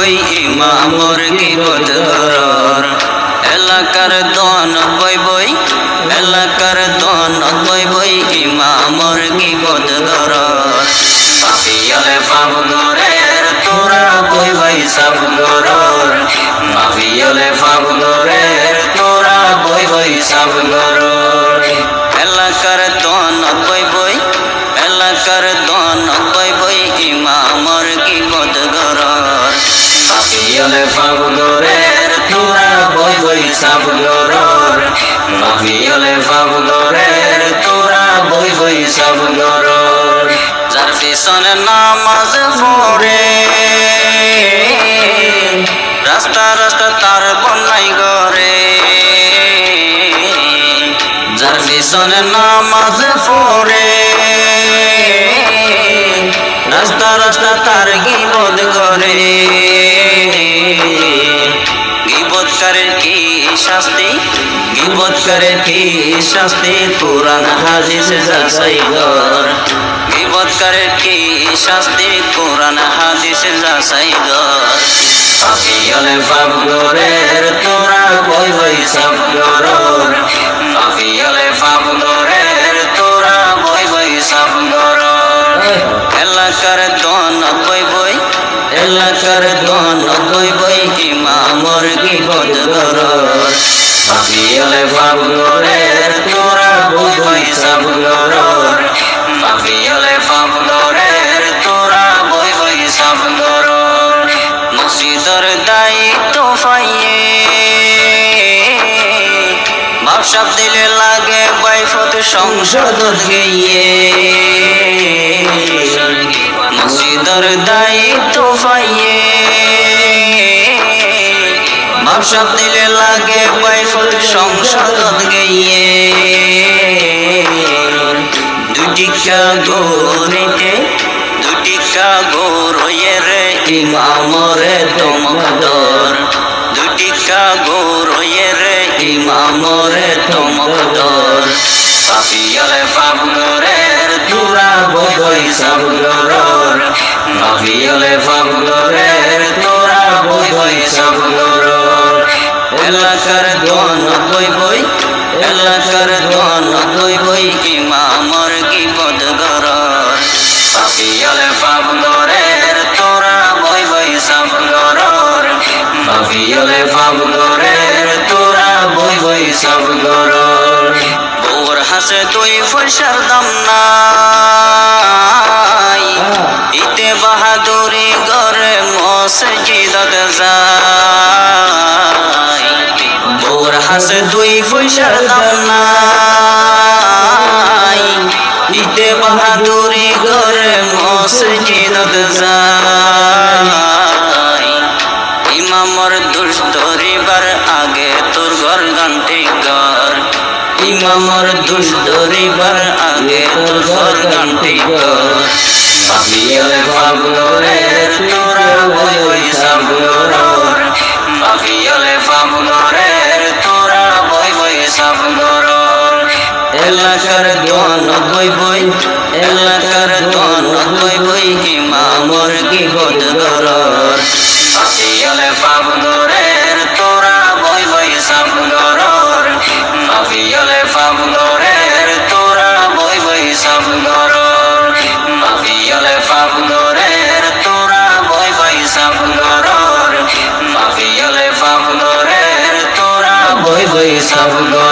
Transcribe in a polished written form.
বই ইমামর গীবত গরর এলাকার দন বই বই এলাকার দন বই বই ইমামর গীবত গরর মাফিয়ালে ফাবুনরের তোরা বই বই সব গরর মাফিয়ালে ফাবুনরের তোরা বই বই সব গরর এলাকার দন বই বই এলাকার দন বই বই ইমামর গীবত গরর মাফিয়ালে ফাবুনরের তোরা বই বই সব গরর মাফিয়ালে ফাবুনরের তোরা বই বই সব গরর যার পিছনে নামাজ পড়ে রাস্তা রাস্তা তার বন্যাই গরে যার পিছনে নামাজ পড়ে রাস্তা রাস্তা তার গীবত করে গীবতকারের কি শাস্তি গীবতকারের কি শাস্তি কুরআন হাদিস যাচাই কর গীবতকারের কি শাস্তি কুরআন হাদিস যাচাই কর মাফিয়ালে ফাবুনরের তোরা বই বই সব গরর মাফিয়ালে ফাবুনরের তোরা বই বই সব গরর এলাকার দন বই বই এলাকার দন বই বই ইমামর গীবত গরর মাফিয়ালে ফাবুনরের তোরা বই বই সব গরর মাফিয়ালে ফাবুনরের তোরা বই বই সব গরর মসজিদের দায়িত্ব পাইয়ে ভাবসাব দিলে লাগে বাইফত সংসদ গিয়ে মসজিদের দায়িত্ব পাইয়ে ভাবসাব দিলে লাগে বাইফত সংসদ গিয়ে দুটিকা গরিতে দুটিকা গরয়ের ইমামরে তমকদর দুটিকা গরয়ের ইমামরে তমকদর মাফিয়ালে ফাবুনরের তোরা বই বই সব গরর মাফিয়ালে ফাবুনরের তোরা বই বই সব গরর এলাকার দন বই বই এলাকার দন বই বই ইমামর গীবত গরর মাফিয়ালে ফাবুনরের তোরা বই বই সব গরর মাফিয়ালে ফাবুনরের তোরা বই বই সব গরর বউর হাসে দুই পয়সার দাম নাই ইতে বাহাদুরি গরে মসজিদত যায় বউর হাসে দুই পয়সার দাম নাই ইতে বাহাদুরি গরে মসজিদত যায় ইমামর দুষ্ট ধরিবার আগে তোর ঘর ঘন্টি কর ইমামর দুষ্ট ধরিবার আগে তোর ঘর ঘন্টি কর মাফিয়ালে ফাবুনরের তোরা বই বই সব গরর মাফিয়ালে ফাবুনরের তোরা বই বই সব গরর এলাকার দন বই বই এলাকার দন বই বই ইমামর গীবত গরর মাফিয়ালে ফাবুনরের তোরা বই বই সব গরর মাফিয়ালে ফাবুনরের তোরা বই বই সব গরর মাফিয়ালে ফাবুনরের তোরা বই বই সব গরর মাফিয়ালে ফাবুনরের তোরা বই বই সব গরর